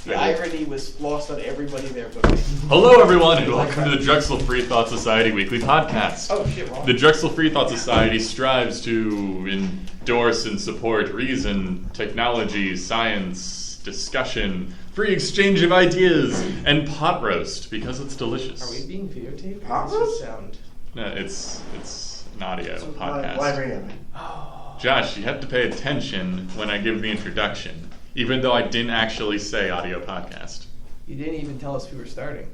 The irony was lost on everybody there but me. Hello, everyone, and welcome to the Drexel Free Thought Society weekly podcast. Oh, shit, wrong. The Drexel Free Thought Society strives to endorse and support reason, technology, science, discussion, free exchange of ideas, and pot roast because it's delicious. Are we being videotaped? Pot roast? Sound. No, it's an audio podcast. Library of it. Josh, you have to pay attention when I give the introduction, even though I didn't actually say audio podcast. You didn't even tell us we were starting.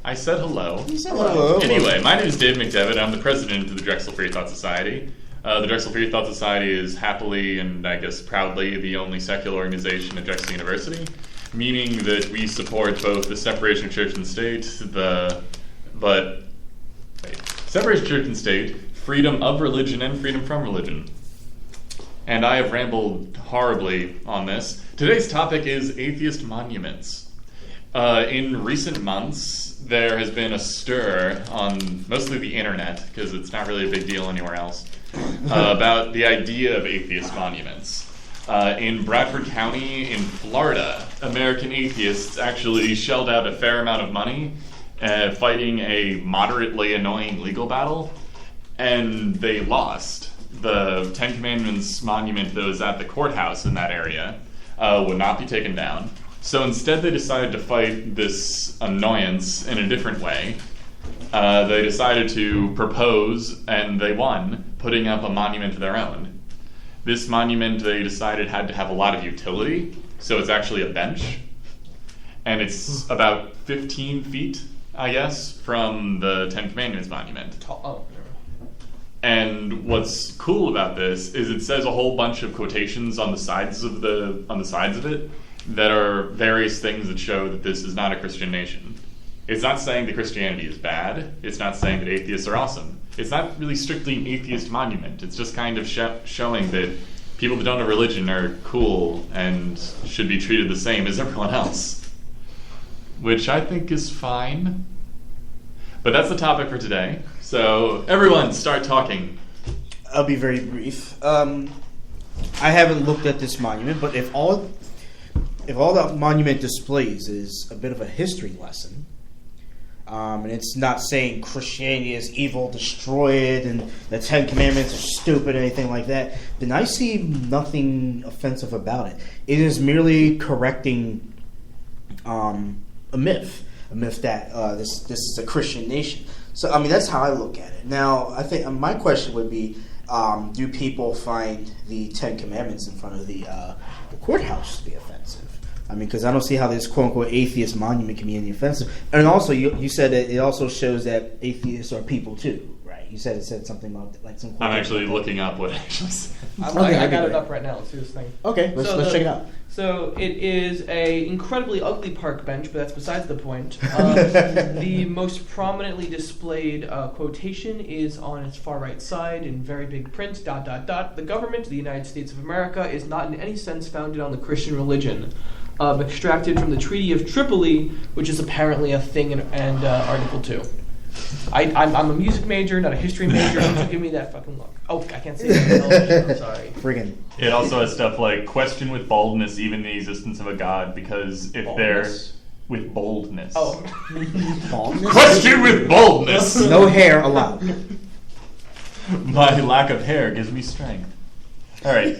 I said hello. You said hello. Anyway, my name is Dave McDevitt. I'm the president of the Drexel Free Thought Society. The Drexel Free Thought Society is happily and I guess proudly the only secular organization at Drexel University, meaning that we support both the separation of church and state, separation of church and state, freedom of religion, and freedom from religion. And I have rambled horribly on this. Today's topic is Atheist Monuments. In recent months, there has been a stir on mostly the internet, because it's not really a big deal anywhere else, about the idea of atheist monuments. In Bradford County in Florida, American atheists actually shelled out a fair amount of money fighting a moderately annoying legal battle, and they lost. The Ten Commandments monument that was at the courthouse in that area would not be taken down. So instead they decided to fight this annoyance in a different way. They decided to propose, and they won, putting up a monument of their own. This monument, they decided, had to have a lot of utility, so it's actually a bench. And it's about 15 feet, I guess, from the Ten Commandments monument. Oh, And what's cool about this is it says a whole bunch of quotations on the sides of it that are various things that show that this is not a Christian nation. It's not saying that Christianity is bad. It's not saying that atheists are awesome. It's not really strictly an atheist monument. It's just kind of showing that people that don't have religion are cool and should be treated the same as everyone else, which I think is fine. But that's the topic for today. So everyone, start talking. I'll be very brief. I haven't looked at this monument, but if all the monument displays is a bit of a history lesson, and it's not saying Christianity is evil, destroy it, and the Ten Commandments are stupid, or anything like that, then I see nothing offensive about it. It is merely correcting a myth that this is a Christian nation. So, I mean, that's how I look at it. Now, I think my question would be, do people find the Ten Commandments in front of the courthouse to be offensive? I mean, because I don't see how this quote-unquote atheist monument can be any offensive. And also, you said that it also shows that atheists are people too, right? You said it said something about like some. I'm actually looking up what it actually said. I got it up right now. Let's do this thing. Okay, let's check it out. So it is a incredibly ugly park bench, but that's besides the point. The most prominently displayed quotation is on its far right side in very big print, ... The government of the United States of America is not in any sense founded on the Christian religion. Extracted from the Treaty of Tripoli, which is apparently a thing in Article 2. I'm a music major, not a history major, so give me that fucking look. Oh, I can't say that. I'm sorry. Friggin'. It also has stuff like question with boldness even the existence of a god, because if Boldness? they're with boldness. Oh. Baldness? Question with boldness. No hair allowed. My lack of hair gives me strength. All right.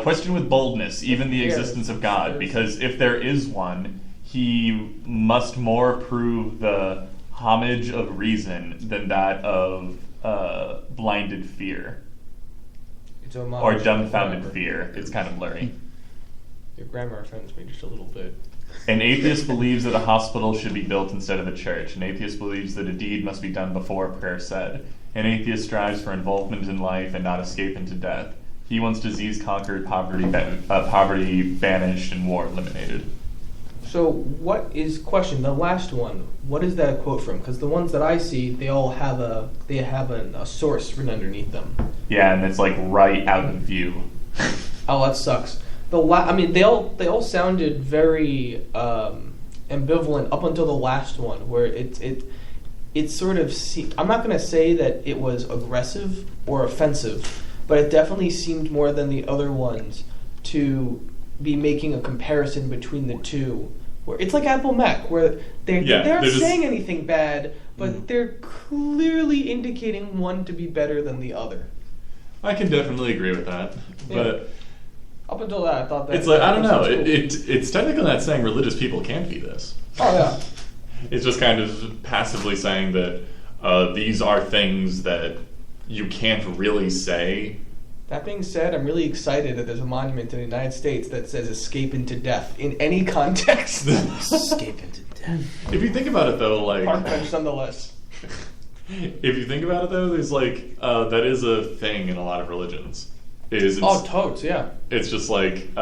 Question with boldness even the existence of God, because if there is one, he must more prove the homage of reason than that of blinded fear. It's homage. Or dumbfounded fear. It's kind of blurry. Your grammar offends me just a little bit. An atheist believes that a hospital should be built instead of a church. An atheist believes that a deed must be done before a prayer said. An atheist strives for involvement in life and not escape into death. He wants disease conquered, poverty banished, and war eliminated. So what is question? The last one. What is that a quote from? Because the ones that I see, they all have a source written underneath them. Yeah, and it's like right out of view. Oh, that sucks. They all sounded very ambivalent up until the last one, where it sort of I'm not going to say that it was aggressive or offensive, but it definitely seemed more than the other ones to be making a comparison between the two Where it's like Apple Mac, where they're not just saying anything bad, but they're clearly indicating one to be better than the other. I can definitely agree with that, but up until that, I thought that it's like, I don't know. cool. It's technically not saying religious people can't be this. Oh yeah. It's just kind of passively saying that these are things that you can't really say. That being said, I'm really excited that there's a monument in the United States that says "escape into death" in any context. Escape into death. If you think about it, though, like Park bench, nonetheless. if you think about it, though, there's like that is a thing in a lot of religions. Totes, yeah. It's just like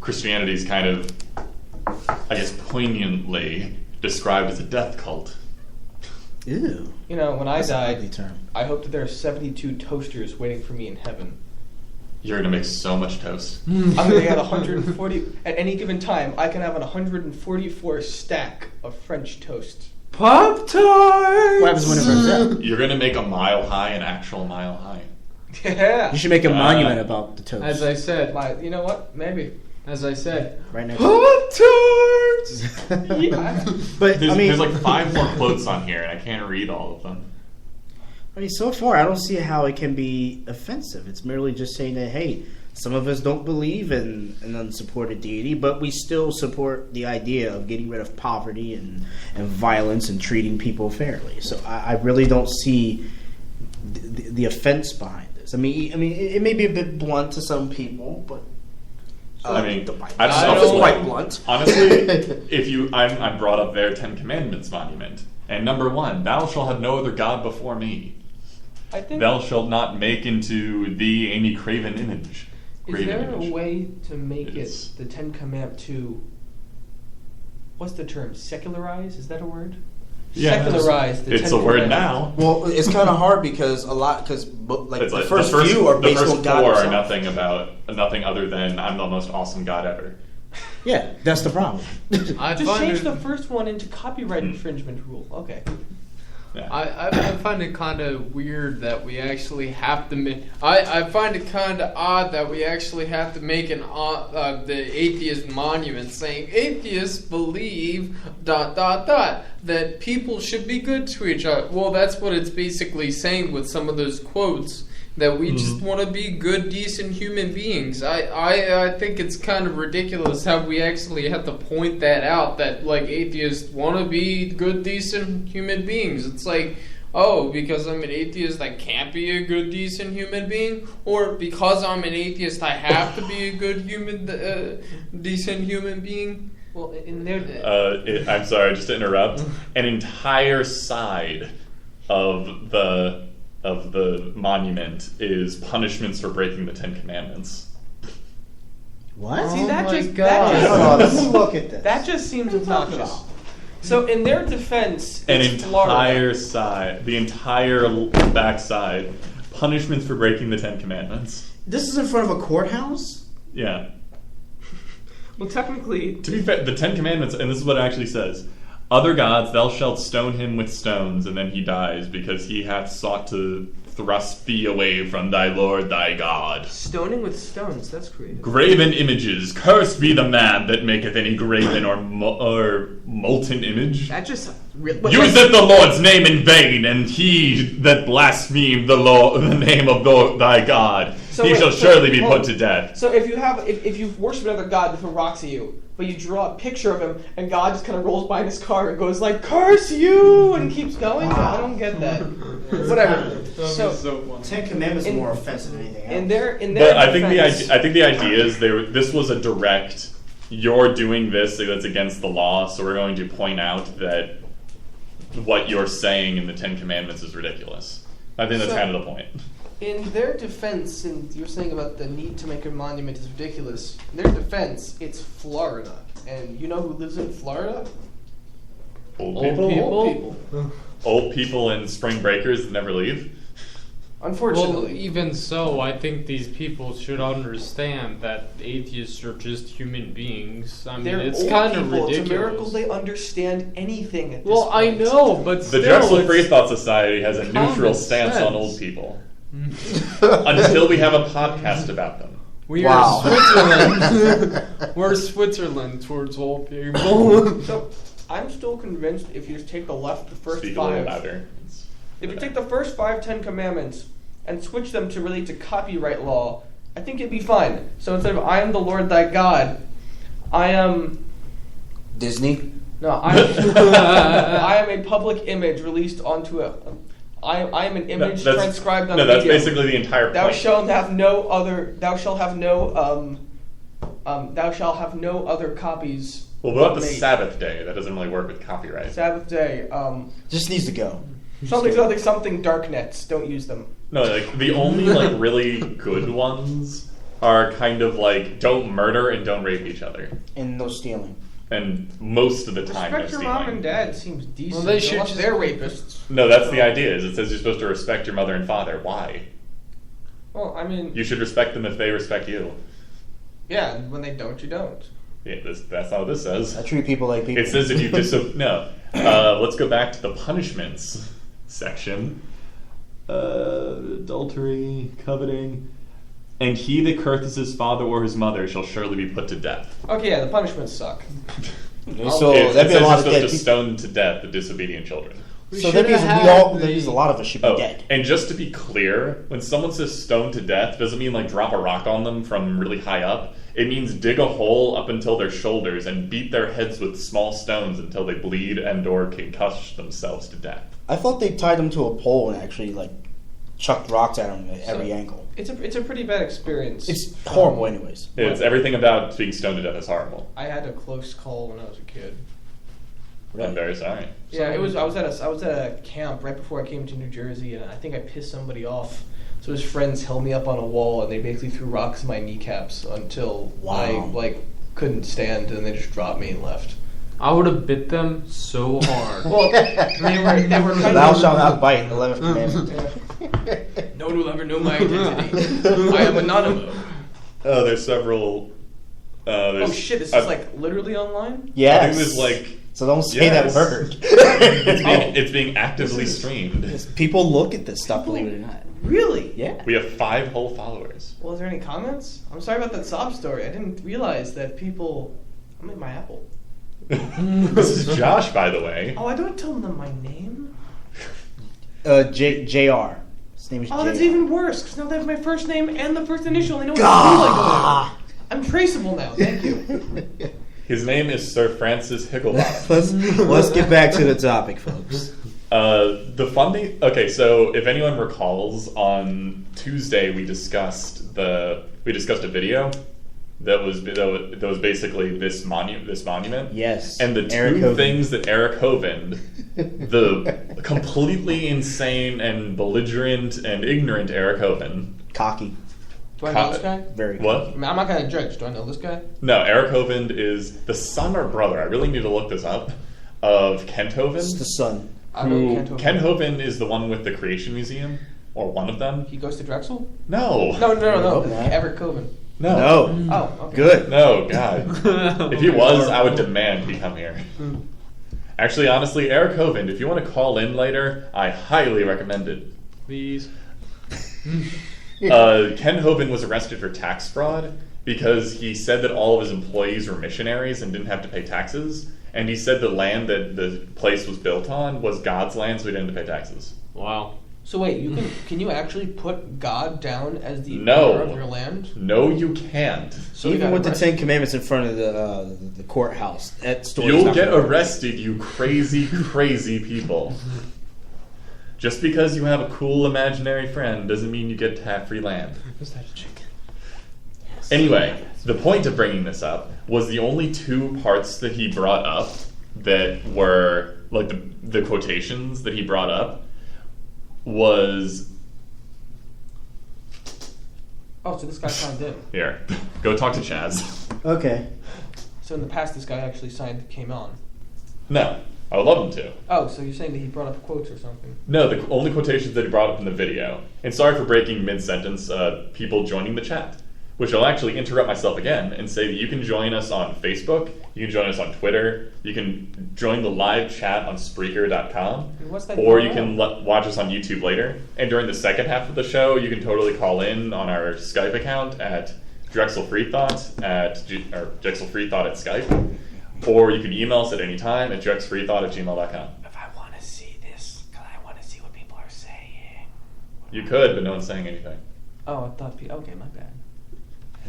Christianity's kind of, I guess, poignantly described as a death cult. Ew. You know, when I died, term. I hope that there are 72 toasters waiting for me in heaven. You're gonna make so much toast. I'm gonna get 140 at any given time. I can have an 144 stack of French toast. Pop-Tarts! What happens when it burns out? You're gonna make a mile high, an actual mile high. Yeah. You should make a monument about the toast. As I said, You know what? Maybe. as I said, right next Pop-Tarts! Yeah. But There's like 5 more quotes on here, and I can't read all of them. I mean, so far, I don't see how it can be offensive. It's merely just saying that, hey, some of us don't believe in an unsupported deity, but we still support the idea of getting rid of poverty and violence and treating people fairly. So I really don't see the offense behind this. I mean, it may be a bit blunt to some people, but I mean, the Bible I just is don't quite blunt. Honestly, I'm brought up their 10 Commandments monument, and number 1, thou shalt have no other god before me. I think. Thou shalt not make into thee any graven image. Is there a way to make it the Ten Commandments to? What's the term? Secularize? Is that a word? Yeah, Secularize. it's a word now. Well, it's kind of hard because the first few are based on God 4 himself. are nothing other than I'm the most awesome God ever. Yeah, that's the problem. I Just find change it, the first one into copyright infringement rule. Okay. Yeah. I find it kind of weird that we actually have to make. I find it kind of odd that we actually have to make the atheist monument saying atheists believe ... that people should be good to each other. Well, that's what it's basically saying with some of those quotes. That we just want to be good, decent human beings. I think it's kind of ridiculous how we actually have to point that out, that like atheists want to be good, decent human beings. It's like, oh, because I'm an atheist I can't be a good, decent human being? Or because I'm an atheist I have to be a good, decent human being? Well, in their I'm sorry, just to interrupt. An entire side of the monument is punishments for breaking the 10 Commandments. What? See, that my just God. Let's look at this. that just seems obnoxious. So, in their defense, An it's entire Florida. side, the entire back side, punishments for breaking the 10 Commandments. This is in front of a courthouse? Yeah. Well, technically, To be fair, the 10 Commandments, and this is what it actually says. Other gods, thou shalt stone him with stones, and then he dies, because he hath sought to thrust thee away from thy Lord thy God. stoning with stones, that's creative. Graven images, cursed be the man that maketh any graven or molten image. That just Useth the Lord's name in vain, and he that blaspheme the name of thy God, So he wait, shall so- surely be hold put on. to death. So if you worship another god that throw rocks at you, but you draw a picture of him, and God just kind of rolls by in his car and goes like, "Curse you!" and keeps going. I don't get that. Whatever. So funny. 10 Commandments are more offensive than anything else. in their But I think defense, the idea is this was a direct. You're doing this that's against the law, so we're going to point out that what you're saying in the 10 Commandments is ridiculous. I think that's So- kind of the point. in their defense, and you're saying about the need to make a monument is ridiculous. In their defense, it's Florida, and you know who lives in Florida? Old people? Old people. Old people and spring breakers that never leave? Well, Unfortunately. even so, I think these people should understand that atheists are just human beings. I mean, They're it's old kind of people. ridiculous. It's a miracle they understand anything at this Well, I point. know, but The still, Drexel Free it's Thought Society has a neutral common stance sense. on old people. Until we have a podcast about them. We Wow. are Switzerland. We're Switzerland towards all people. So I'm still convinced if you just take the first Speak a little 5. louder. If you take the first 5 Ten Commandments and switch them to relate to copyright law, I think it'd be fine. So instead of I am the Lord thy God, I am Disney. no, I am a public image released onto a. I am an image transcribed on No, a that's medium. basically the entire Thou point. shalt have no other. Thou shalt have no. Thou shalt have no other copies. Well, what about the made. Sabbath day? That doesn't really work with copyright. Sabbath day. Just needs to go. Something. Darknets. Don't use them. No, like the only like really good ones are kind of like don't murder and don't rape each other. And no stealing. And most of the time, Respect no your mom stealing. and dad seems decent. Well, they should unless just- they're rapists. No, that's the idea. Is it says you're supposed to respect your mother and father. Why? Well, I mean, You should respect them if they respect you. yeah. When they don't, you don't. Yeah, that's not what this says. I treat people like people. It says if you no. Let's go back to the punishments section. Adultery, coveting, and he that curseth his father or his mother shall surely be put to death. Okay, yeah. The punishments suck. So It that'd be says a lot you're of supposed dead to people. stone to death the disobedient children. So that means that means a lot of us should be dead. And just to be clear, when someone says stone to death, doesn't mean like drop a rock on them from really high up. It means dig a hole up until their shoulders and beat their heads with small stones until they bleed and or concuss themselves to death. I thought they tied them to a pole and actually like chucked rocks at them at every angle. It's a pretty bad experience. It's horrible, anyways. It's everything about being stoned to death is horrible. I had a close call when I was a kid. I'm very sorry. Yeah, it was. I was at a camp right before I came to New Jersey, and I think I pissed somebody off. So his friends held me up on a wall, and they basically threw rocks in my kneecaps until I couldn't stand, and they just dropped me and left. I would have bit them so hard. Well, they were kind Thou of. shalt not bite. 11th commandment. No one will ever know my identity. I am anonymous. Oh, there's several. Oh shit! Is this like literally online? Yes. I think there's like. So don't say Yes. that word. It's being actively streamed. People look at this stuff, believe it or not. Really? Yeah. We have 5 whole followers. Well, is there any comments? I'm sorry about that sob story. I didn't realize that people. I'm in my Apple. This is Josh, by the way. Oh, I don't tell them my name. JR. His name is Oh, that's JR. even worse, because now they have my first name and the first initial, and they know what school I go to. I'm traceable now, thank you. His name is Sir Francis Higglebottom. Let's get back to the topic, folks. The funding. Okay, so if anyone recalls, on Tuesday we discussed a video that was basically this monument. Yes. And the Eric two Hovind. things that Eric Hovind, the completely insane and belligerent and ignorant Eric Hovind. Cocky. Do I know this guy? Very What? I mean, I'm not going to judge. Do I know this guy? No, Eric Hovind is the son or brother. I really need to look this up. Of Kent It's Hovind. the son. I know Who, Kent Hovind. Ken Hovind is the one with the Creation Museum, or one of them. He goes to Drexel? No, No. Hope not. Everett Coven. no, No. Oh, okay. Good. no. God, if he was, I would demand he come here. Actually, honestly, Eric Hovind, if you want to call in later, I highly recommend it. Please. Ken Hovind was arrested for tax fraud because he said that all of his employees were missionaries and didn't have to pay taxes. And he said the land that the place was built on was God's land, so he didn't have to pay taxes. Wow. So wait, can you actually put God down as the No. owner of your land? No, you can't. So he Even got with the arrested. 10 Commandments in front of the courthouse, that story. You'll get arrested, you crazy, crazy people. Just because you have a cool imaginary friend doesn't mean you get to have free land. Was that a chicken? Anyway, the point of bringing this up was the only 2 parts that he brought up that were, like, the quotations that he brought up was... Oh, so this guy signed in. Here, go talk to Chaz. Okay. So in the past, this guy actually came on. No, I would love him to. Oh, so you're saying that he brought up quotes or something? No, the only quotations that he brought up in the video. And sorry for breaking mid-sentence, people joining the chat. Which I'll actually interrupt myself again and say that you can join us on Facebook, you can join us on Twitter, you can join the live chat on Spreaker.com, And what's that or you URL? can watch us on YouTube later. And during the second half of the show, you can totally call in on our Skype account at drexelfreethought or drexelfreethought at Skype, or you can email us at any time at drexfreethought@gmail.com. If I want to see this, because I want to see what people are saying. You could, but no one's saying anything. Oh, I thought. Okay, my bad.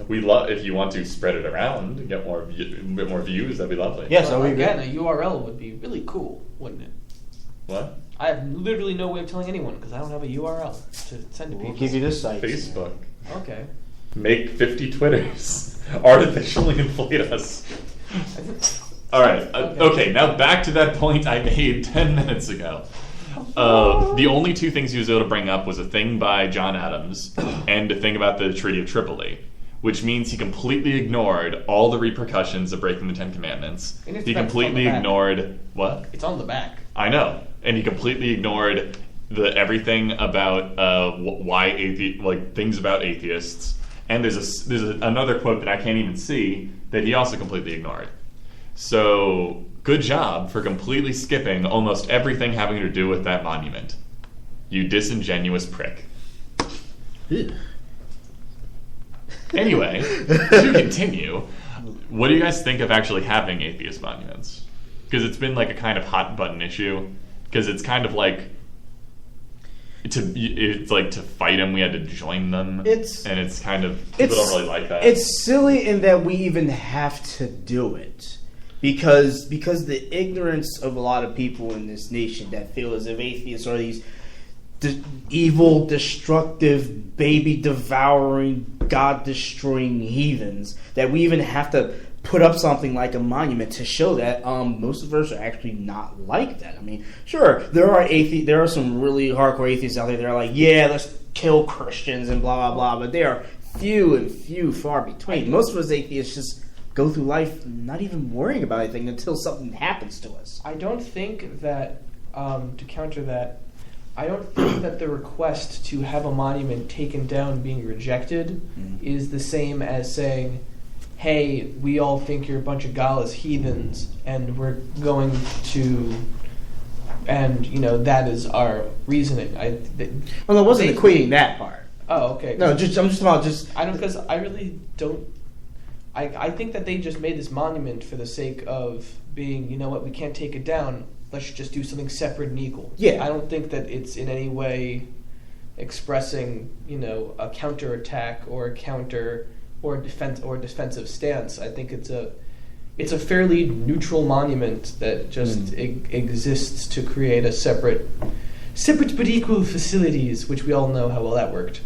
We love if you want to spread it around and get a bit more views. That'd be lovely. Yes, that would be again, great. a URL would be really cool, wouldn't it? What? I have literally no way of telling anyone because I don't have a URL to send to people. We'll give you this site. Facebook. Okay. Make 50 Twitters. Artificially inflate us. All right. Okay, now back to that point I made 10 minutes ago. The only two things he was able to bring up was a thing by John Adams and a thing about the Treaty of Tripoli, which means he completely ignored all the repercussions of breaking the Ten Commandments. He completely ignored what? It's on the back. I know, and he completely ignored everything about why things about atheists. And there's another quote that I can't even see that he also completely ignored. So good job for completely skipping almost everything having to do with that monument. You disingenuous prick. Anyway, to continue, what do you guys think of actually having atheist monuments? Because it's been like a kind of hot button issue. Because it's kind of like to fight them, we had to join them, and it's kind of people don't really like that. It's silly in that we even have to do it. Because the ignorance of a lot of people in this nation that feel as if atheists are these evil, destructive, baby-devouring, God-destroying heathens, that we even have to put up something like a monument to show that most of us are actually not like that. I mean, sure, there are some really hardcore atheists out there that are like, yeah, let's kill Christians and blah, blah, blah, but they are few far between. Most of us atheists just go through life not even worrying about anything until something happens to us. I don't think that, to counter that, I don't think that the request to have a monument taken down being rejected is the same as saying, hey, we all think you're a bunch of godless heathens, and we're going to, and, that is our reasoning. Well, I wasn't equating that part. Oh, okay. No, I'm just about I don't, because I really don't. I think that they just made this monument for the sake of being, we can't take it down. Let's just do something separate and equal. Yeah. I don't think that it's in any way expressing, a counterattack or a counter or defensive stance. I think it's a fairly neutral monument that just exists to create a separate but equal facilities, which we all know how well that worked.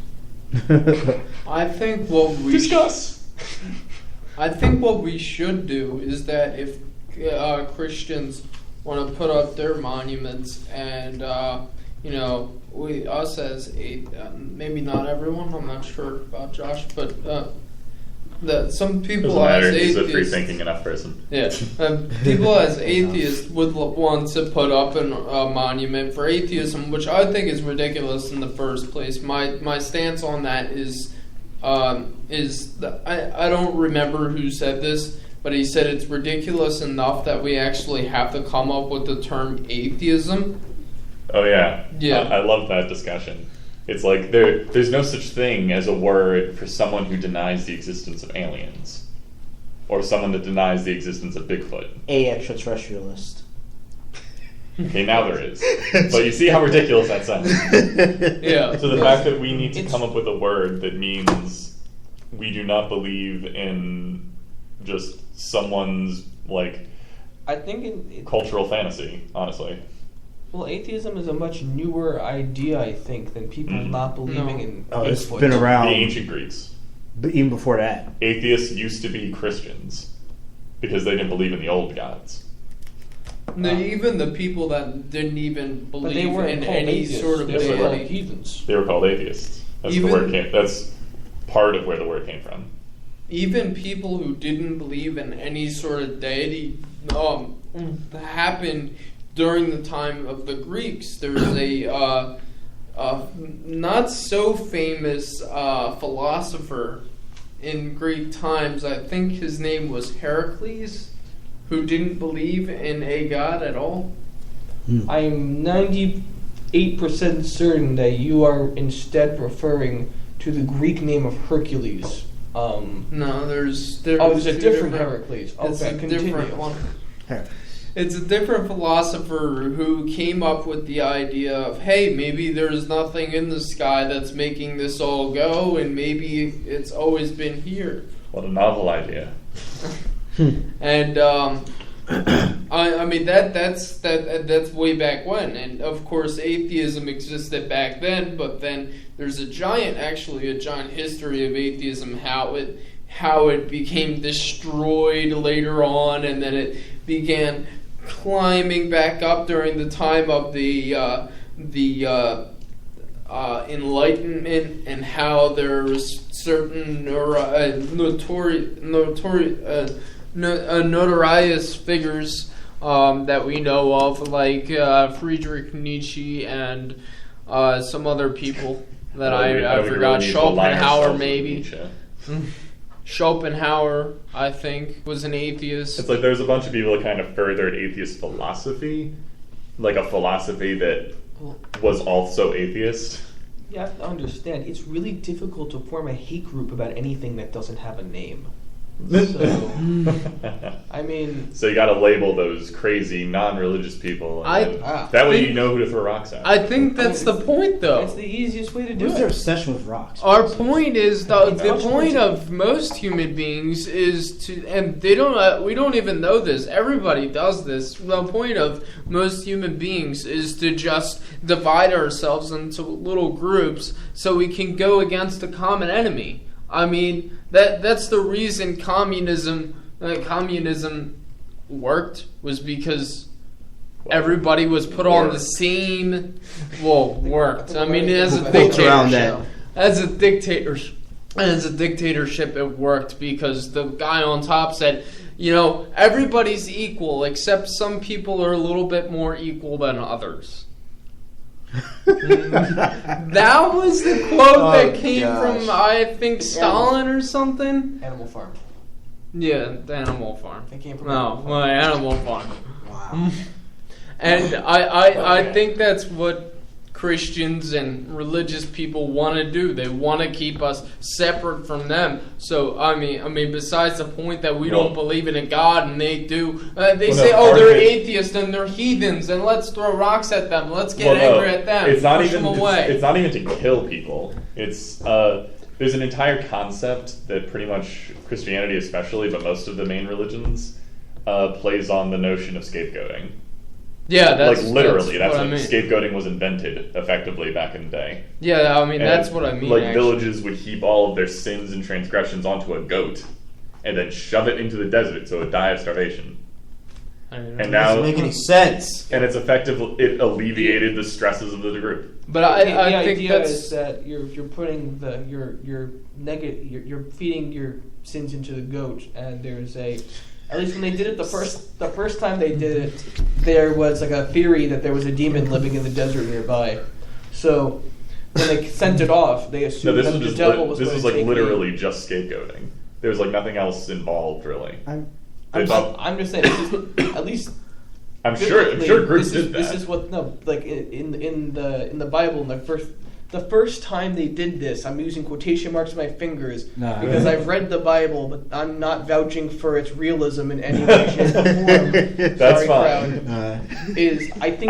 I think what we discuss. I think what we should do is that if Christians want to put up their monuments, and us as maybe not everyone, I'm not sure about Josh, but that some people as atheists, he's a free-thinking enough person. Yeah, people as atheists would want to put up a monument for atheism, which I think is ridiculous in the first place. My stance on that is that I don't remember who said this, but he said it's ridiculous enough that we actually have to come up with the term atheism. Oh yeah, yeah. I love that discussion. It's like there's no such thing as a word for someone who denies the existence of aliens, or someone that denies the existence of Bigfoot. A extraterrestrialist. Okay, now there is. But you see how ridiculous that sounds. Yeah. So the fact that we need to come up with a word that means we do not believe in just someone's I think cultural fantasy, honestly. Well, atheism is a much newer idea, I think, than people not believing in Bigfoot. It's been around. The ancient Greeks. But even before that. Atheists used to be Christians because they didn't believe in the old gods. Even the people that didn't even believe in any atheists. sort of They were called deity. heathens. They were called atheists. That's part of where the word came from. Even people who didn't believe in any sort of deity happened during the time of the Greeks. There's a not so famous philosopher in Greek times. I think his name was Heracles, who didn't believe in a god at all. I'm 98% certain that you are instead referring to the Greek name of Hercules. No, there's there's a two different Heracles. It's Okay, a continue. different one. Here. It's a different philosopher who came up with the idea of, hey, maybe there's nothing in the sky that's making this all go, and maybe it's always been here. What a novel idea. And I mean that's way back when, and of course atheism existed back then. But then there's a giant history of atheism, how it became destroyed later on, and then it began climbing back up during the time of the Enlightenment, and how there's certain notorious figures that we know of, like Friedrich Nietzsche and some other people that I forgot. Schopenhauer, maybe. Schopenhauer, I think, was an atheist. It's like there's a bunch of people that kind of furthered atheist philosophy, like a philosophy that was also atheist. You have to understand, it's really difficult to form a hate group about anything that doesn't have a name. So, I mean... So you gotta label those crazy, non-religious people. That way you know who to throw rocks at. I think that's the point, though. It's the easiest way to do What's it. their obsession with rocks? Our point is, the point of most human beings is to, and we don't even know this, everybody does this, the point of most human beings is to just divide ourselves into little groups so we can go against a common enemy. I mean, that's the reason communism worked, was because everybody was put on the same. Worked. I mean, as a dictatorship, it worked because the guy on top said, everybody's equal except some people are a little bit more equal than others. That was the quote that came from, I think, Stalin or something. Animal Farm. Yeah, the Animal Farm. It came from Animal Farm. Wow. And I think that's what Christians and religious people want to do. They want to keep us separate from them. So I mean, besides the point that we don't believe in a God, and they do, they're atheists and they're heathens, and let's throw rocks at them. Let's get angry at them. It's not push them away. It's not even to kill people. It's there's an entire concept that pretty much Christianity, especially, but most of the main religions, plays on the notion of scapegoating. Yeah, that's literally. That's when I mean. Scapegoating was invented effectively back in the day. Yeah, I mean, that's what I mean. Like, villages would heap all of their sins and transgressions onto a goat, and then shove it into the desert so it would die of starvation. And now, doesn't make any sense. And it's it alleviated the stresses of the group. But I think idea that's is that you're putting you're feeding your sins into the goat, and there's at least when they did it the first time they did it, there was like a theory that there was a demon living in the desert nearby. So when they sent it off, they assumed that the devil was. This was literally just scapegoating. There was literally nothing else involved, really. I'm just saying, at least. I'm sure groups did that. This is what in the Bible, in the first time they did this, I'm using quotation marks with my fingers because I've read the Bible, but I'm not vouching for its realism in any way, shape, or form. That's fine. I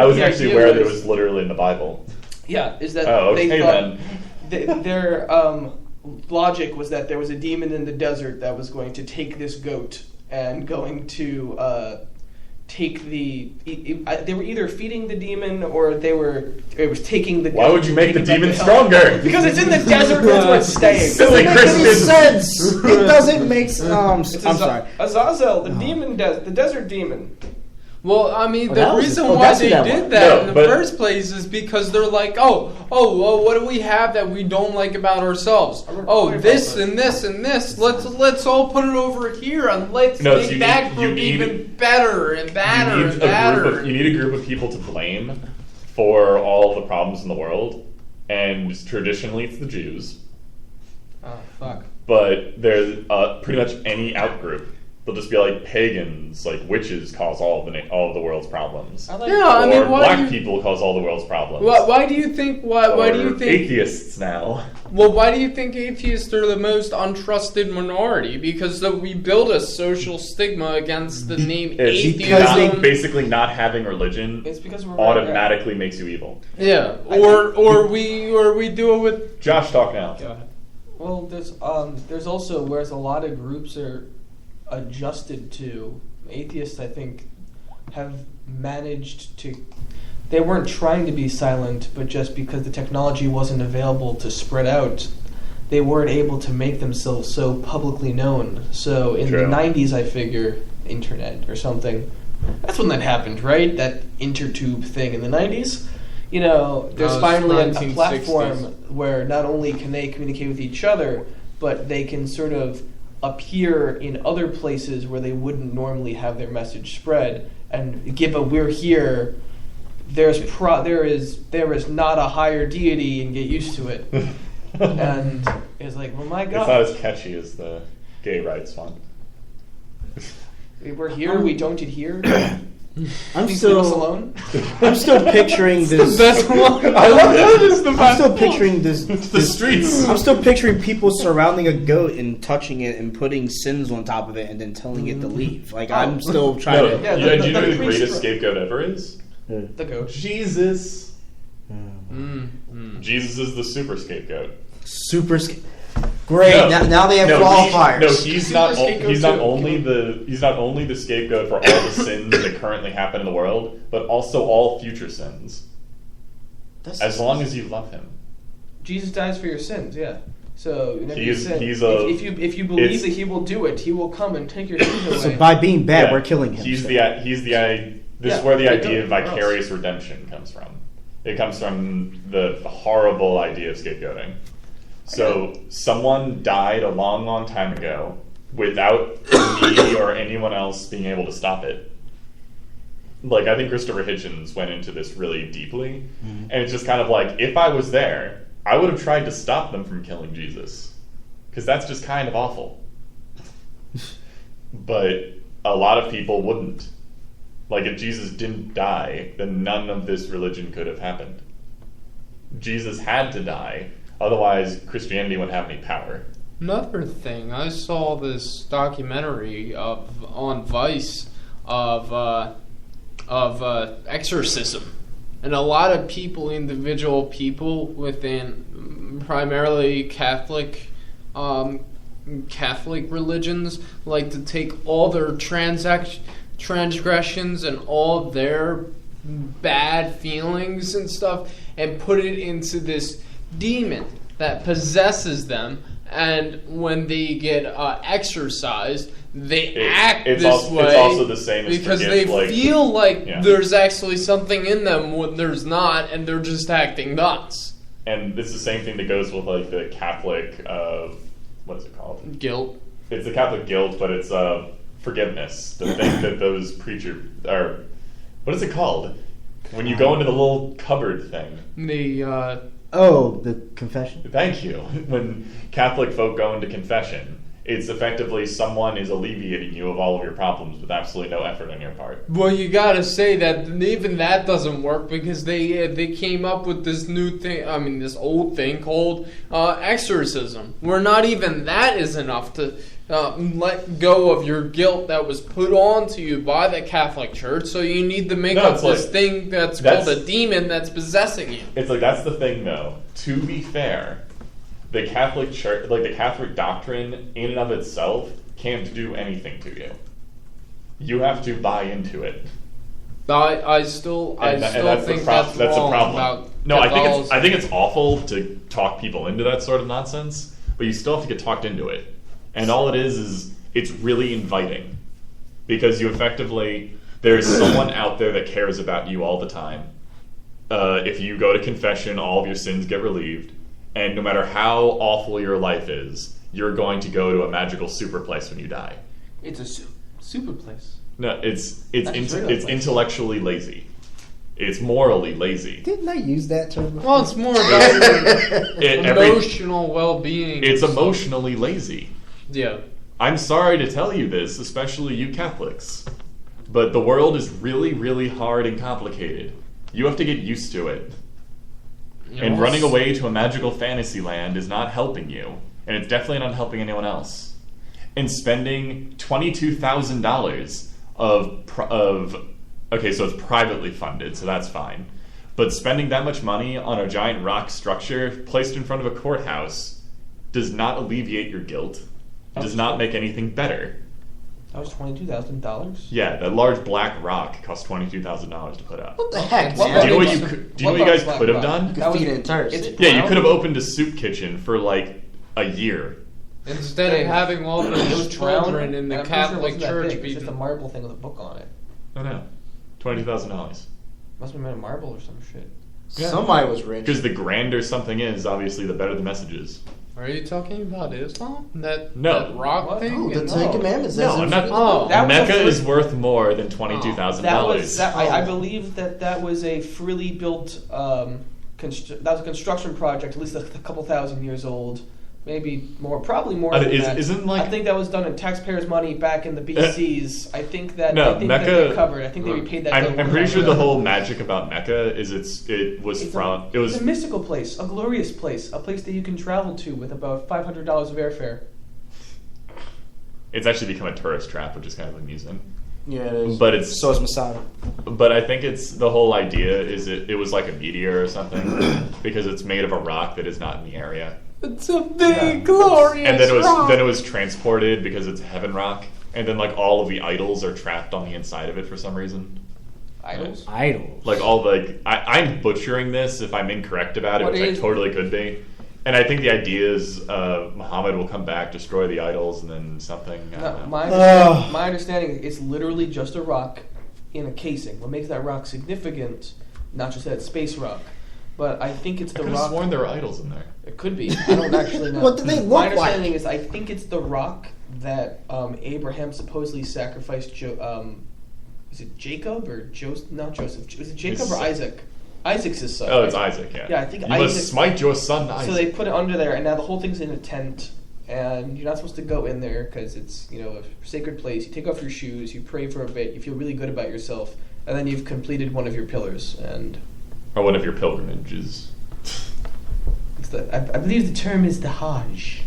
was actually aware that it was literally in the Bible. Yeah, is that they thought their logic was that there was a demon in the desert that was going to take this goat and going to take they were either feeding the demon or it was taking the goat. Why would you make the demon stronger? Because it's in the desert, that's where it's staying. Silly Christians. Sense. It doesn't make sense. I'm sorry. Azazel, the desert demon. Well, I mean, the reason why they did that in the first place is because they're like, what do we have that we don't like about ourselves? This and this and this. Let's all put it over here and let's make that group even better and badder and badder. You need a group of people to blame for all the problems in the world, and traditionally it's the Jews. Oh, fuck. But there's pretty much any out-group They'll just be like pagans, like witches cause all of the world's problems. I like Or black people cause all the world's problems. Why do you think? Why do you think atheists now? Well, why do you think atheists are the most untrusted minority? Because we build a social stigma against the name atheism. Basically, not having religion It's because we're automatically makes you evil. Yeah, or we do it with. Josh, talk now. Go ahead. Well, there's also, whereas a lot of groups are adjusted to, atheists, I think, have managed to. They weren't trying to be silent, but just because the technology wasn't available to spread out, they weren't able to make themselves so publicly known. So in the 90s, I figure, internet or something. That's when that happened, right? That intertube thing in the 90s. You know, there's finally a platform where not only can they communicate with each other, but they can sort of appear in other places where they wouldn't normally have their message spread and give a "we're here." There is not a higher deity, and get used to it. And it's like, well, my God, it's not as catchy as the gay rights one. We're here. We don't adhere. I'm Leave us still alone. I'm still picturing this. Best one. I love that. It's the I'm still picturing this. the streets. I'm still picturing people surrounding a goat and touching it and putting sins on top of it and then telling it to leave. Like I'm still trying to. Yeah, do you know who the greatest scapegoat ever is? The goat. Jesus. Jesus is the super scapegoat. Great. Now they have qualifiers. He's not only the scapegoat for all the sins that currently happen in the world, but also all future sins. As long as you love him. Jesus dies for your sins. Yeah. So whenever He's- you sin, he's a- if you believe that he will do it, he will come and take your sins away. So by being bad, Yeah, we're killing him. This Yeah, is where the the idea of goat, or vicarious redemption comes from. It comes from the horrible idea of scapegoating. So someone died a long, long time ago without me or anyone else being able to stop it. Like, I think Christopher Hitchens went into this really deeply, and it's just kind of like, if I was there, I would have tried to stop them from killing Jesus, because that's just kind of awful. But a lot of people wouldn't. Like, if Jesus didn't die, then none of this religion could have happened. Jesus had to die, otherwise Christianity wouldn't have any power. Another thing, I saw this documentary on Vice of exorcism, and a lot of individual people within primarily Catholic religions, like to take all their transgressions and all their bad feelings and stuff and put it into this demon that possesses them, and when they get exorcised, they act this way. It's also the same as because they feel like there's actually something in them when there's not, and they're just acting nuts. And it's the same thing that goes with like the Catholic, what is it called? Guilt. It's the Catholic guilt, but it's forgiveness. The thing that those preachers are. What is it called? When you go into the little cupboard thing. The confession. Thank you. When Catholic folk go into confession, it's effectively someone is alleviating you of all of your problems with absolutely no effort on your part. Well, you gotta say that even that doesn't work, because they came up with this new thing. I mean, this old thing called exorcism, where not even that is enough to let go of your guilt that was put onto you by the Catholic Church. So you need to make up this thing that's called a demon that's possessing you. It's like, that's the thing, though. To be fair, the Catholic Church, like the Catholic doctrine in and of itself, can't do anything to you. You have to buy into it. I still think that's wrong about No, Catholicism. I think it's awful to talk people into that sort of nonsense, but you still have to get talked into it. And all it is it's really inviting, because you effectively, there's someone out there that cares about you all the time. If you go to confession, all of your sins get relieved, and no matter how awful your life is, you're going to go to a magical super place when you die. It's a super place. No, it's intellectually lazy. It's morally lazy. Didn't I use that term before? Well, it's more about your emotional well-being. It's emotionally lazy. Yeah. I'm sorry to tell you this, especially you Catholics, but the world is really, really hard and complicated. You have to get used to it. And running away to a magical fantasy land is not helping you, and it's definitely not helping anyone else. And spending $22,000 okay, so it's privately funded, so that's fine. But spending that much money on a giant rock structure placed in front of a courthouse does not alleviate your guilt. It does not make anything better. That was $22,000. Yeah, that large black rock cost $22,000 to put up. What the heck, Do you man? know what you guys could have done? You could feed an entire city. Yeah, you could have opened a soup kitchen for like a year. Instead of having all those children in the Catholic Church It's be... just a marble thing with a book on it. Oh no, $22,000. Must have been made of marble or some shit. Yeah. Somebody was rich. Because the grander something is, obviously, the better the message is. Are you talking about Islam? No. That rock What? thing? The Ten Commandments. No, I'm not. Oh. That was a Mecca free- is worth more than $22,000. I believe that was a freely built. That was a construction project, at least a couple thousand years old, maybe more, probably more. Than that. Isn't like I think that was done in taxpayers' money back in the BCs. I think that No, I think Mecca- that they recovered. I think they repaid that. I'm pretty sure the whole magic about Mecca is it was It's a mystical place, a glorious place, a place that you can travel to with about $500 of airfare. It's actually become a tourist trap, which is kind of amusing. Yeah, it is. But it's So is Masada. But I think it's the whole idea is it was like a meteor or something because it's made of a rock that is not in the area. It's a big, glorious And rock. then it was transported because it's heaven rock, and then like all of the idols are trapped on the inside of it for some reason. Idols. Like I'm butchering this if I'm incorrect about it, What which I is- totally could be. And I think the idea is Muhammad will come back, destroy the idols, and then something. I don't know. My understanding is it's literally just a rock in a casing. What makes that rock significant, not just that it's space rock, but I think it's I the could have rock. sworn there were idols in there. It could be. I don't actually know. What do they look My like? understanding is I think it's the rock that Abraham supposedly sacrificed. Is it Jacob or Joseph? Not Joseph. Is it Jacob It's- or Isaac? Isaac's his son. Oh, it's Isaac. Yeah. Yeah, I think you Isaac. must smite your son Isaac. So they put it under there, and now the whole thing's in a tent, and you're not supposed to go in there because it's a sacred place. You take off your shoes, you pray for a bit, you feel really good about yourself, and then you've completed one of your pillars. And Or one of your pilgrimages. it's I believe the term is the Hajj.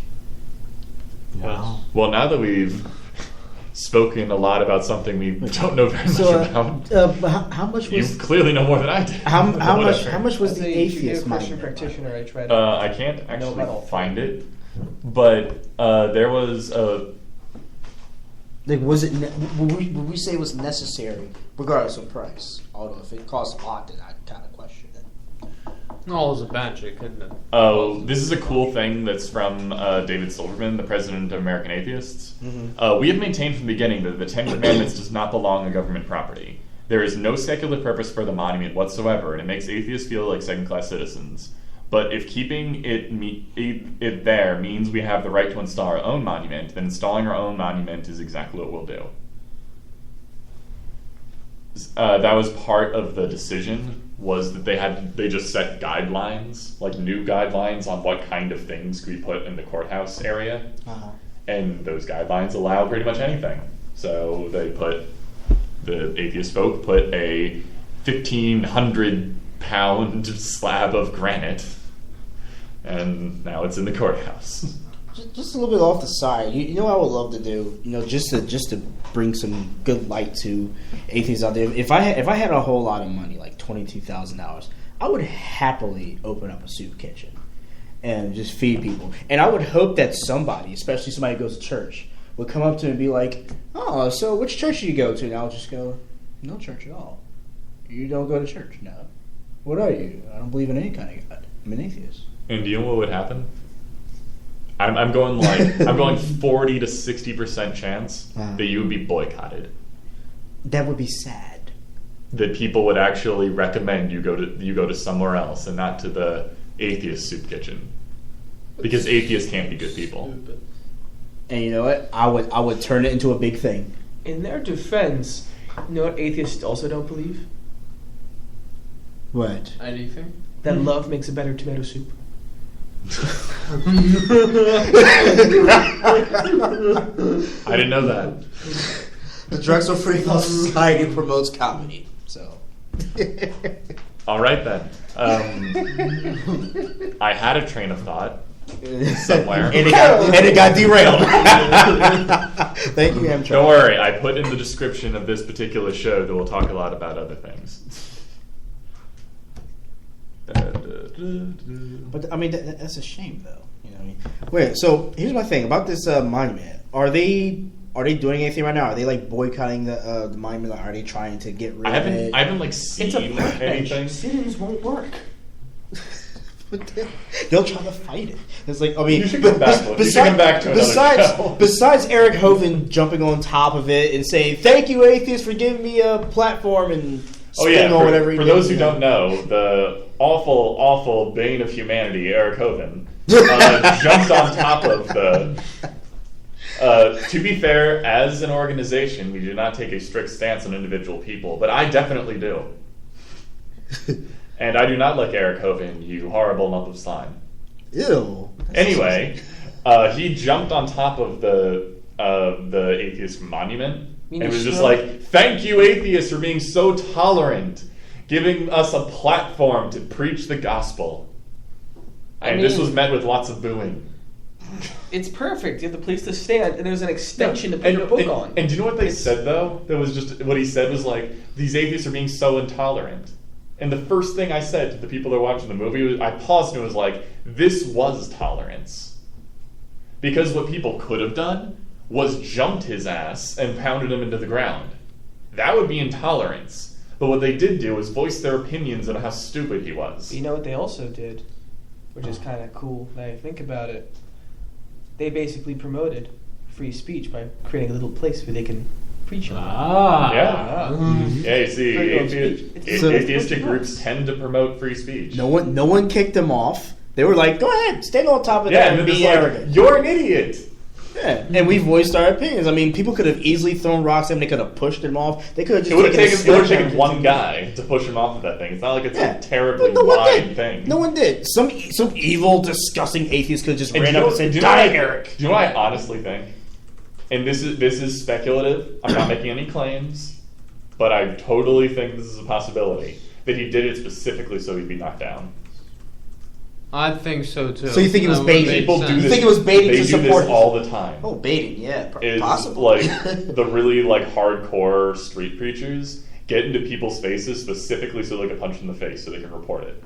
Wow. Well, now that we've spoken a lot about something we don't know very much So, about, how much you was clearly know more than I did. how much Whatever. how much was As the a atheist Christian monument? practitioner, I try to. I can't know actually about all three. find it, but there was a. Like, was it? Would we say it was necessary, regardless of price? Although if it costs a lot, then I kind of question it. All is a magic, isn't it? Oh, this is a cool thing that's from David Silverman, the president of American Atheists. We have maintained from the beginning that the Ten Commandments does not belong on government property. There is no secular purpose for the monument whatsoever, and it makes atheists feel like second-class citizens. But if keeping it there means we have the right to install our own monument, then installing our own monument is exactly what we'll do. That was part of the decision, was that they just set guidelines, like new guidelines on what kind of things could be put in the courthouse area. And those guidelines allow pretty much anything. So the atheist folk put a 1,500-pound slab of granite, and now it's in the courthouse. Just a little bit off the side. You know what I would love to do? Just to bring some good light to atheists out there. If I had a whole lot of money, like $22,000, I would happily open up a soup kitchen and just feed people. And I would hope that somebody, especially somebody who goes to church, would come up to me and be like, "Oh, so which church do you go to?" And I'll just go, "No church at all." "You don't go to church?" "No." "What are you?" "I don't believe in any kind of God. I'm an atheist." And do you know what would happen? I'm going 40 to 60% chance that you would be boycotted. That would be sad. That people would actually recommend you go to somewhere else and not to the atheist soup kitchen, because atheists can't be good people. Stupid. And you know what? I would turn it into a big thing. In their defense, you know what atheists also don't believe? What? Anything? That love makes a better tomato soup. I didn't know that. The Drexel Free Thought Society promotes comedy. So. All right then. I had a train of thought somewhere. and it got derailed. Thank you, Amtrak. Don't worry, I put in the description of this particular show that we'll talk a lot about other things. But I mean, that's a shame, though. You know what I mean? Wait, so here's my thing about this monument. Are they doing anything right now? Are they like boycotting the monument? Like, are they trying to get rid of it? I haven't like seen It's a park bench. anything. Sit-ins won't work. They'll try to fight it. It's like, I mean, You should come back to another show. Besides Eric Hovind jumping on top of it and saying, "Thank you, atheists, for giving me a platform," and spitting or whatever. For those who don't know, the awful bane of humanity, Eric Hovind, jumped on top of the. To be fair, as an organization, we do not take a strict stance on individual people, but I definitely do. And I do not like Eric Hovind, you horrible lump of slime. Ew. Anyway, he jumped on top of the atheist monument and was just like, "Thank you, atheists, for being so tolerant, giving us a platform to preach the gospel." And this was met with lots of booing. It's perfect. You have the place to stand, and there's an extension to put your book on. And do you know what they said, though? That was just what he said was like, "These atheists are being so intolerant." And the first thing I said to the people that were watching the movie was, I paused and was like, this was tolerance. Because what people could have done was jumped his ass and pounded him into the ground. That would be intolerance. But what they did do was voice their opinions on how stupid he was. You know what they also did, which is kind of cool now you think about it? They basically promoted free speech by creating a little place where they can preach on. Yeah. Yeah, you see, atheistic groups tend to promote free speech. No one kicked them off. They were like, "Go ahead, stand on top of Yeah, that and and then be it's like, arrogant." "You're an idiot." Yeah, and we voiced our opinions. I mean, people could have easily thrown rocks at him. They could have pushed him off. They could have just It would have taken taken one guy to push him off of that thing. It's not like it's Yeah. a terribly No one wide did. thing. No one did. Some evil, disgusting atheist could have just And ran do you up know- and said, do you know "Die, what I- Eric." Do you know what I honestly think? And this is speculative. I'm not making any claims, but I totally think this is a possibility that he did it specifically so he'd be knocked down. I think so too. So you think it was That would baiting? make People do sense. this. think it was baiting They to do support this all the time. Oh, baiting, yeah, Is possible. like the really like hardcore street preachers get into people's faces specifically so they can punch in the face so they can report it.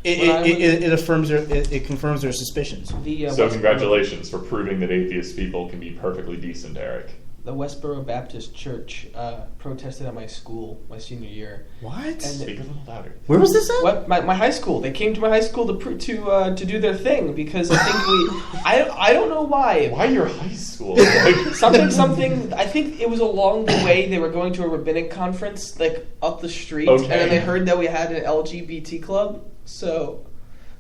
It affirms it confirms their suspicions. The, So congratulations for proving that atheist people can be perfectly decent, Eric. The Westboro Baptist Church protested at my school my senior year. What? And Speak a little louder. Where was this at? What my high school? They came to my high school to do their thing because I think I don't know why. Why your high school? Like, Something. I think it was along the way they were going to a rabbinic conference like up the street, Okay. and then they heard that we had an LGBT club. So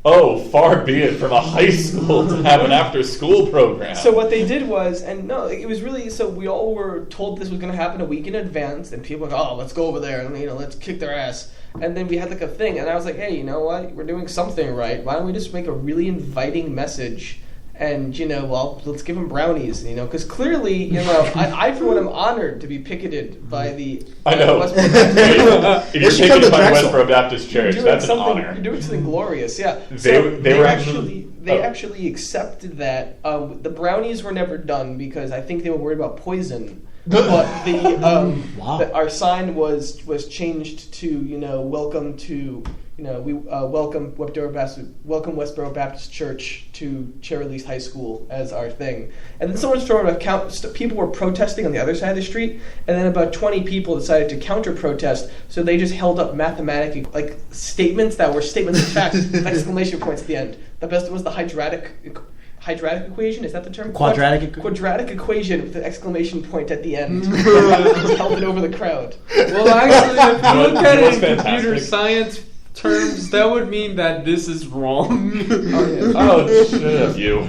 oh, far be it from a high school to have an after-school program. So what they did was, and no, it was really, so we all were told this was going to happen a week in advance, and people were like, oh, let's go over there, and let's kick their ass. And then we had like a thing, and I was like, hey, you know what? We're doing something right. Why don't we just make a really inviting message? And, well, let's give them brownies, because clearly, I for one am honored to be picketed by the I know. Westboro Baptist. If you're should come taken to by Drexel. Westboro Baptist Church, that's an honor. You're doing something glorious, yeah. They were actually- They oh. actually accepted that. The brownies were never done because I think they were worried about poison. But the Wow. our sign was changed to welcome to we welcome Westboro Baptist Church to Cherryleaf High School as our thing. And then someone started people were protesting on the other side of the street, and then about 20 people decided to counter protest. So they just held up mathematic statements that were statements of fact with exclamation points at the end. The best was the hydratic equation, is that the term? Quadratic equation with an exclamation point at the end. Just held it over the crowd. Well, actually, if you look at it in Fantastic. computer science terms, that would mean that this is wrong. Oh, shut up, you.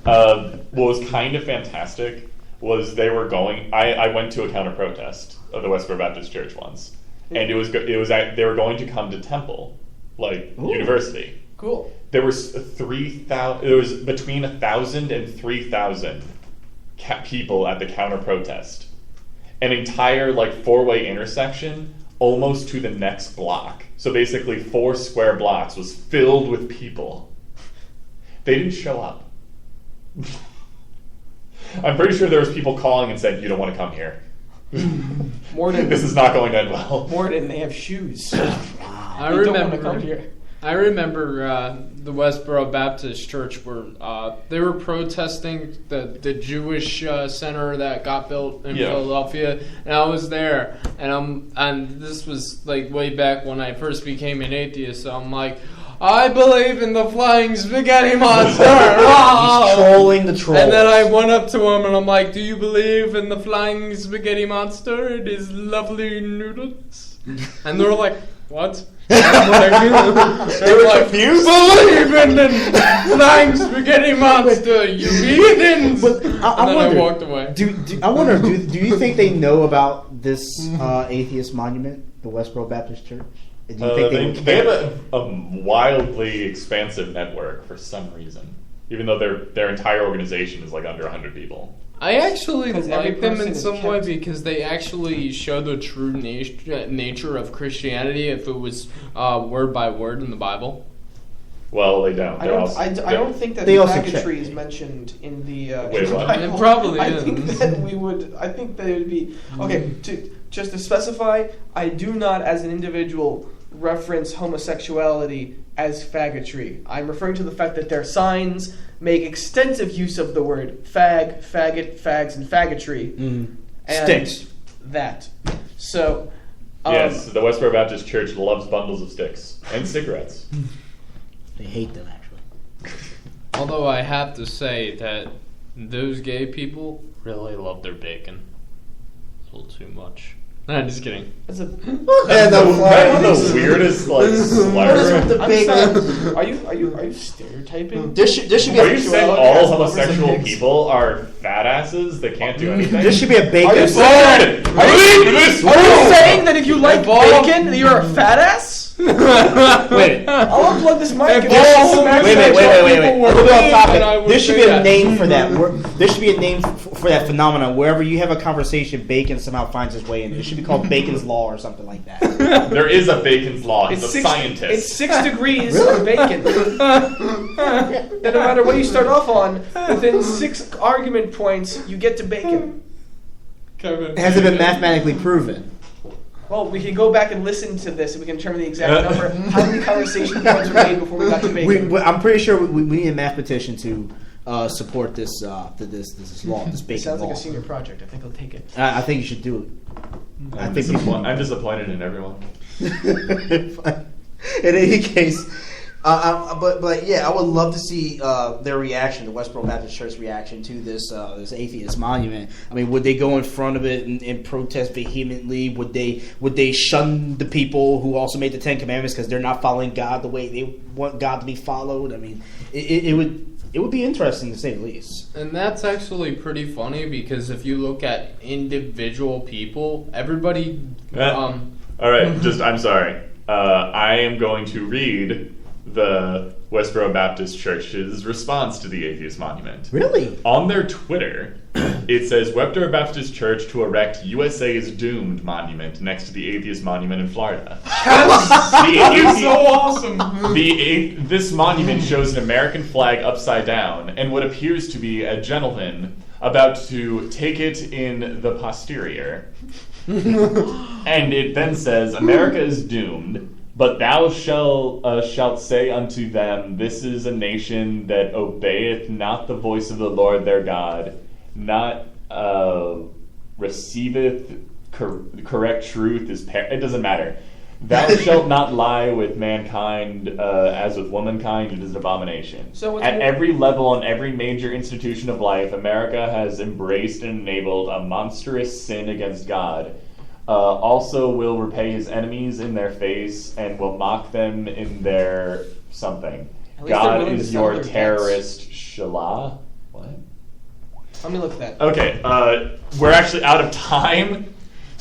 What was kind of fantastic was they were going. I went to a counter protest of the Westboro Baptist Church once, and they were going to come to Temple, Ooh. University, Cool. There was 3,000. There was between 1,000 and 3,000 people at the counter protest. An entire four-way intersection, almost to the next block. So basically, 4 square blocks was filled with people. They didn't show up. I'm pretty sure there was people calling and saying, "You don't want to come here. This is not going to end well." Morden, they have shoes. I They don't want to come here. remember the Westboro Baptist Church where they were protesting the Jewish center that got built in Philadelphia, and I was there, and this was way back when I first became an atheist. So I'm like, I believe in the flying spaghetti monster. He's trolling the trolls. And then I went up to him and I'm like, do you believe in the flying spaghetti monster? It is lovely noodles. And they're like, what? They were confused? Believe in the flying spaghetti monster, you heathens! And I walked away. I wonder, do you think they know about this atheist monument, the Westboro Baptist Church? Do you think they have a wildly expansive network for some reason, even though their entire organization is under 100 people. I actually Because every like them person in is some way kept- because they actually show the true nature of Christianity if it was word by word in the Bible. Well, they don't. I don't think that They also faggotry is mentioned in the. Wait, in the what? Bible. It probably I is. think that we would. I think that it would be okay. Just to specify, I do not, as an individual, reference homosexuality as faggotry. I'm referring to the fact that their signs make extensive use of the word fag, faggot, fags, and faggotry. Mm. And Sticks. That. So. Yes, the Westboro Baptist Church loves bundles of sticks and cigarettes. They hate them, actually. Although I have to say that those gay people really love their bacon. It's a little too much. Nah, just kidding. That's a. That's the weirdest slur. Are you stereotyping? This should be Are you saying all As lovers of homosexual pigs. people are fat asses that can't do anything? This should be a bacon. Are you Said, leave this Are you room! saying that if you like bacon, that you're a fat ass? Wait. I'll unplug this mic. and all smash Wait. that shit. people were A little off mean, and I topic. would There should say be a that. name for that. There should be a name for that phenomenon. Wherever you have a conversation, bacon somehow finds its way in. It should be called Bacon's Law or something like that. There is a Bacon's Law. He's a It's scientist. 6 degrees of bacon. That no matter what you start off on, within 6 argument points, you get to bacon. Kevin. Has it been mathematically proven? Well, we can go back and listen to this, and we can determine the exact number. How many conversation points were made before we got to bacon? I'm pretty sure we need a mathematician to support this law, this It bacon sounds law. like a senior project. I think I'll take it. I think you should do it. I'm disappointed in everyone. In any case, but yeah, I would love to see their reaction, the Westboro Baptist Church reaction to this atheist monument. I mean, would they go in front of it and protest vehemently? Would they shun the people who also made the 10 Commandments because they're not following God the way they want God to be followed? I mean, it would be interesting to say the least. And that's actually pretty funny because if you look at individual people, everybody. All right, I'm sorry. I am going to read the Westboro Baptist Church's response to the Atheist Monument. Really? On their Twitter, it says, Westboro Baptist Church to erect USA is doomed monument next to the Atheist Monument in Florida. That's so awesome. This monument shows an American flag upside down and what appears to be a gentleman about to take it in the posterior. And it then says, America is doomed. But thou shalt say unto them, this is a nation that obeyeth not the voice of the Lord their God, not receiveth correct truth. It doesn't matter. Thou shalt not lie with mankind as with womankind. It is an abomination. So at every level on every major institution of life, America has embraced and enabled a monstrous sin against God. Also will repay his enemies in their face and will mock them in their something. At least they're God willing to is settle your their debts. terrorist Shalah. What? Let me look at that. Okay, we're actually out of time.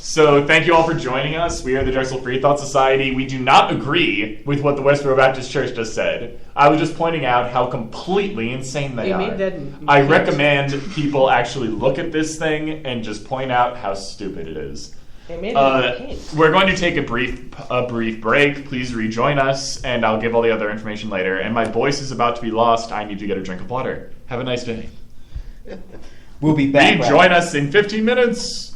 So thank you all for joining us. We are the Drexel Free Thought Society. We do not agree with what the Westboro Baptist Church just said. I was just pointing out how completely insane they are. I recommend people actually look at this thing and just point out how stupid it is. We're going to take a brief break. Please rejoin us, and I'll give all the other information later. And my voice is about to be lost. I need to get a drink of water. Have a nice day. We'll be back. Rejoin us in 15 minutes.